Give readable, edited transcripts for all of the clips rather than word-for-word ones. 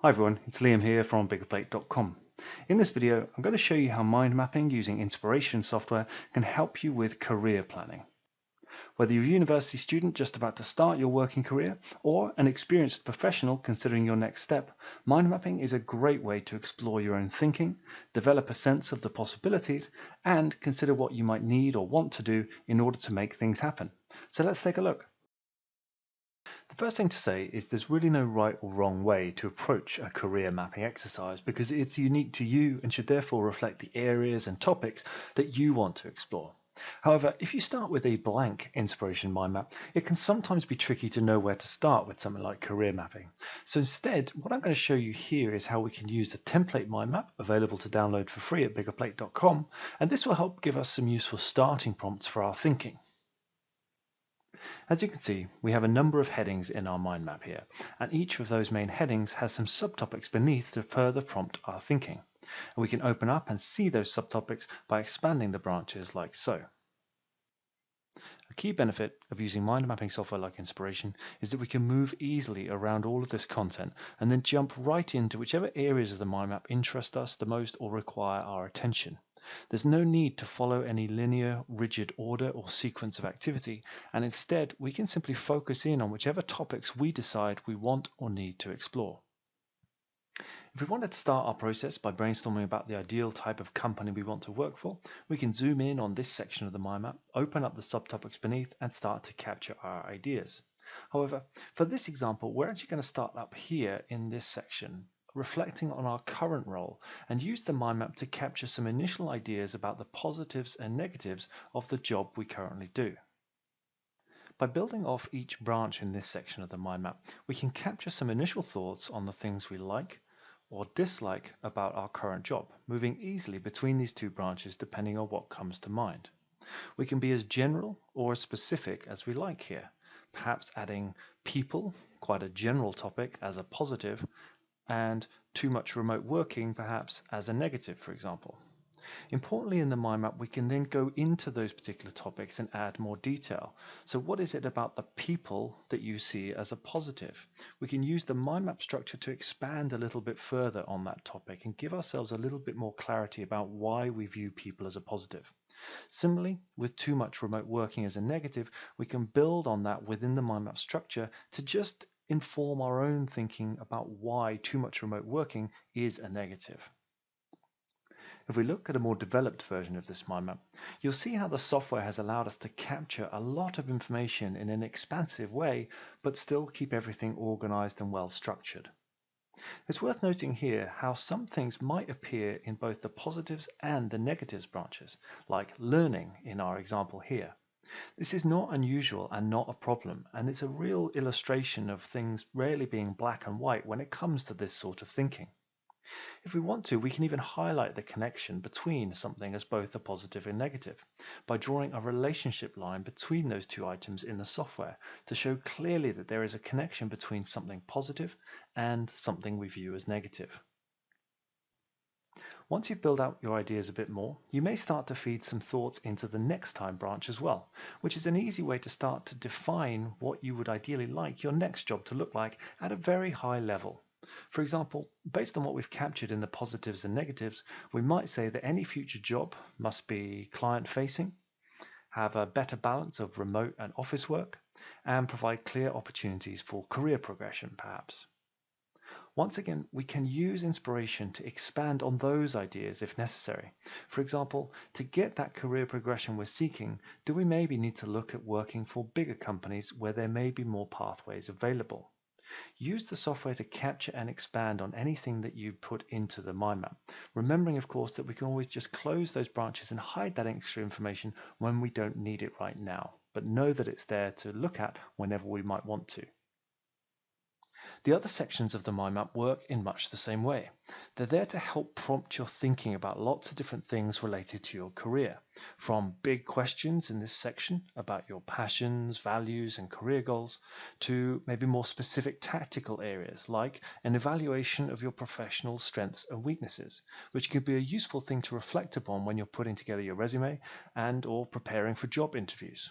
Hi everyone, it's Liam here from Biggerplate.com. In this video, I'm going to show you how mind mapping using inspiration software can help you with career planning. Whether you're a university student just about to start your working career or an experienced professional considering your next step, mind mapping is a great way to explore your own thinking, develop a sense of the possibilities, and consider what you might need or want to do in order to make things happen. So let's take a look. The first thing to say is there's really no right or wrong way to approach a career mapping exercise because it's unique to you and should therefore reflect the areas and topics that you want to explore. However, if you start with a blank inspiration mind map, it can sometimes be tricky to know where to start with something like career mapping. So instead, what I'm going to show you here is how we can use the template mind map available to download for free at biggerplate.com, and this will help give us some useful starting prompts for our thinking. As you can see, we have a number of headings in our mind map here, and each of those main headings has some subtopics beneath to further prompt our thinking. And we can open up and see those subtopics by expanding the branches like so. A key benefit of using mind mapping software like Inspiration is that we can move easily around all of this content and then jump right into whichever areas of the mind map interest us the most or require our attention. There's no need to follow any linear, rigid order or sequence of activity, and instead we can simply focus in on whichever topics we decide we want or need to explore. If we wanted to start our process by brainstorming about the ideal type of company we want to work for, we can zoom in on this section of the mind map, open up the subtopics beneath, and start to capture our ideas. However, for this example, we're actually going to start up here in this section, reflecting on our current role, and use the mind map to capture some initial ideas about the positives and negatives of the job we currently do. By building off each branch in this section of the mind map, we can capture some initial thoughts on the things we like or dislike about our current job, moving easily between these two branches depending on what comes to mind. We can be as general or as specific as we like here, perhaps adding people, quite a general topic, as a positive, and too much remote working perhaps as a negative, for example. Importantly, in the mind map, we can then go into those particular topics and add more detail. So what is it about the people that you see as a positive? We can use the mind map structure to expand a little bit further on that topic and give ourselves a little bit more clarity about why we view people as a positive. Similarly, with too much remote working as a negative, we can build on that within the mind map structure to just inform our own thinking about why too much remote working is a negative. If we look at a more developed version of this mind map, you'll see how the software has allowed us to capture a lot of information in an expansive way, but still keep everything organized and well structured. It's worth noting here how some things might appear in both the positives and the negatives branches, like learning in our example here. This is not unusual and not a problem, and it's a real illustration of things rarely being black and white when it comes to this sort of thinking. If we want to, we can even highlight the connection between something as both a positive and negative by drawing a relationship line between those two items in the software to show clearly that there is a connection between something positive and something we view as negative. Once you've built out your ideas a bit more, you may start to feed some thoughts into the next time branch as well, which is an easy way to start to define what you would ideally like your next job to look like at a very high level. For example, based on what we've captured in the positives and negatives, we might say that any future job must be client-facing, have a better balance of remote and office work, and provide clear opportunities for career progression, perhaps. Once again, we can use inspiration to expand on those ideas if necessary. For example, to get that career progression we're seeking, do we maybe need to look at working for bigger companies where there may be more pathways available? Use the software to capture and expand on anything that you put into the mind map. Remembering, of course, that we can always just close those branches and hide that extra information when we don't need it right now, but know that it's there to look at whenever we might want to. The other sections of the mind map work in much the same way. They're there to help prompt your thinking about lots of different things related to your career, from big questions in this section about your passions, values, and career goals, to maybe more specific tactical areas like an evaluation of your professional strengths and weaknesses, which could be a useful thing to reflect upon when you're putting together your resume and or preparing for job interviews.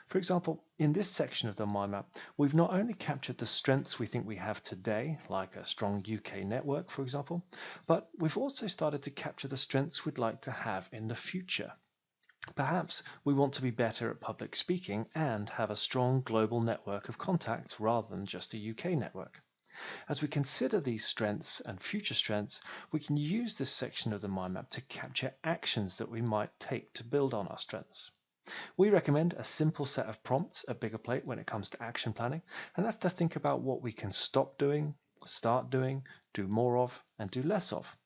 For example, in this section of the mind map, we've not only captured the strengths we think we have today, like a strong UK network, for example, but we've also started to capture the strengths we'd like to have in the future. Perhaps we want to be better at public speaking and have a strong global network of contacts rather than just a UK network. As we consider these strengths and future strengths, we can use this section of the mind map to capture actions that we might take to build on our strengths. We recommend a simple set of prompts at Biggerplate when it comes to action planning, and that's to think about what we can stop doing, start doing, do more of, and do less of.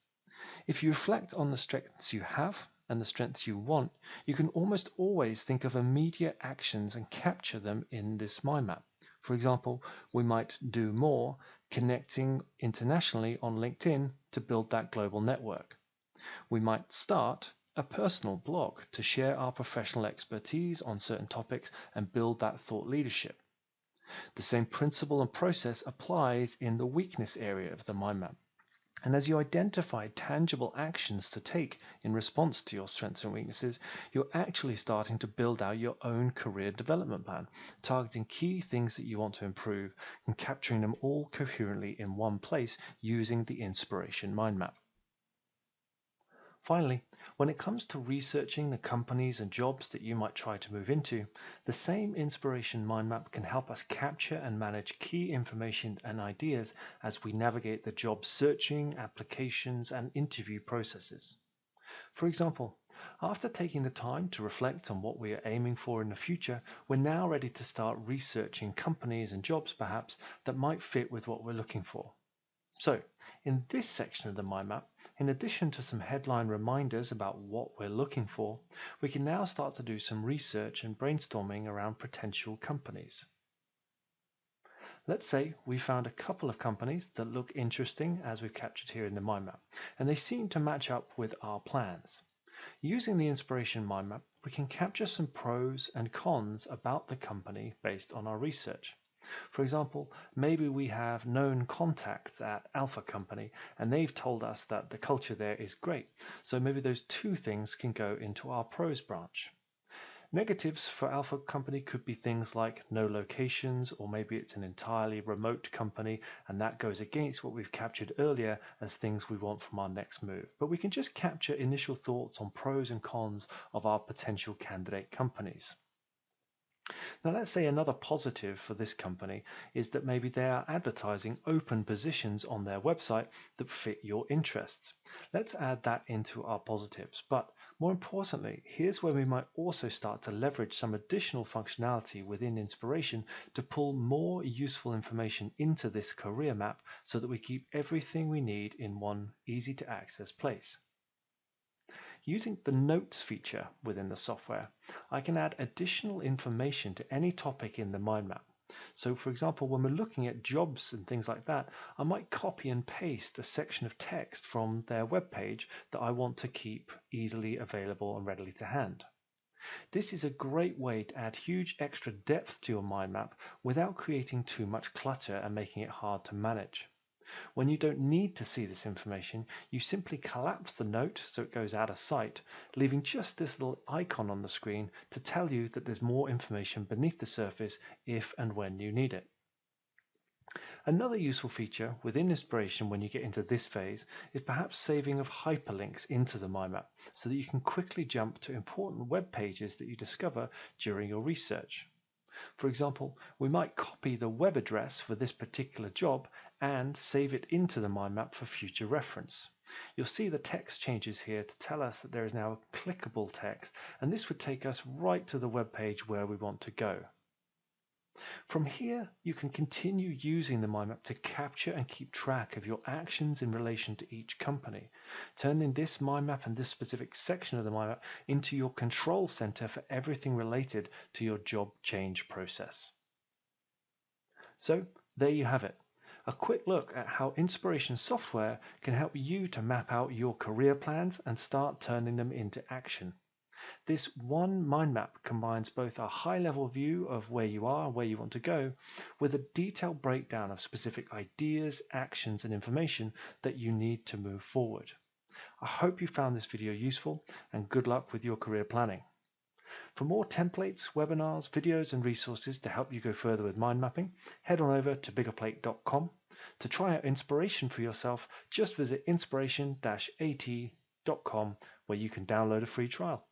If you reflect on the strengths you have and the strengths you want, you can almost always think of immediate actions and capture them in this mind map. For example, we might do more connecting internationally on LinkedIn to build that global network. We might start a personal blog to share our professional expertise on certain topics and build that thought leadership. The same principle and process applies in the weakness area of the mind map. And as you identify tangible actions to take in response to your strengths and weaknesses, you're actually starting to build out your own career development plan, targeting key things that you want to improve and capturing them all coherently in one place using the inspiration mind map. Finally, when it comes to researching the companies and jobs that you might try to move into, the same inspiration mind map can help us capture and manage key information and ideas as we navigate the job searching, applications, and interview processes. For example, after taking the time to reflect on what we are aiming for in the future, we're now ready to start researching companies and jobs perhaps that might fit with what we're looking for. So, in this section of the mind map, in addition to some headline reminders about what we're looking for, we can now start to do some research and brainstorming around potential companies. Let's say we found a couple of companies that look interesting as we've captured here in the mind map, and they seem to match up with our plans. Using the inspiration mind map, we can capture some pros and cons about the company based on our research. For example, maybe we have known contacts at Alpha Company and they've told us that the culture there is great. So maybe those two things can go into our pros branch. Negatives for Alpha Company could be things like no locations, or maybe it's an entirely remote company and that goes against what we've captured earlier as things we want from our next move. But we can just capture initial thoughts on pros and cons of our potential candidate companies. Now, let's say another positive for this company is that maybe they are advertising open positions on their website that fit your interests. Let's add that into our positives. But more importantly, here's where we might also start to leverage some additional functionality within Inspiration to pull more useful information into this career map so that we keep everything we need in one easy to access place. Using the Notes feature within the software, I can add additional information to any topic in the mind map. So for example, when we're looking at jobs and things like that, I might copy and paste a section of text from their webpage that I want to keep easily available and readily to hand. This is a great way to add huge extra depth to your mind map without creating too much clutter and making it hard to manage. When you don't need to see this information, you simply collapse the note so it goes out of sight, leaving just this little icon on the screen to tell you that there's more information beneath the surface if and when you need it. Another useful feature within Inspiration when you get into this phase is perhaps saving of hyperlinks into the mind map so that you can quickly jump to important web pages that you discover during your research. For example, we might copy the web address for this particular job and save it into the mind map for future reference. You'll see the text changes here to tell us that there is now a clickable text, and this would take us right to the web page where we want to go. From here, you can continue using the mind map to capture and keep track of your actions in relation to each company, turning this mind map and this specific section of the mind map into your control center for everything related to your job change process. So there you have it. A quick look at how Inspiration software can help you to map out your career plans and start turning them into action. This one mind map combines both a high-level view of where you are and where you want to go with a detailed breakdown of specific ideas, actions, and information that you need to move forward. I hope you found this video useful and good luck with your career planning. For more templates, webinars, videos and resources to help you go further with mind mapping, head on over to biggerplate.com. To try out inspiration for yourself, just visit inspiration-at.com where you can download a free trial.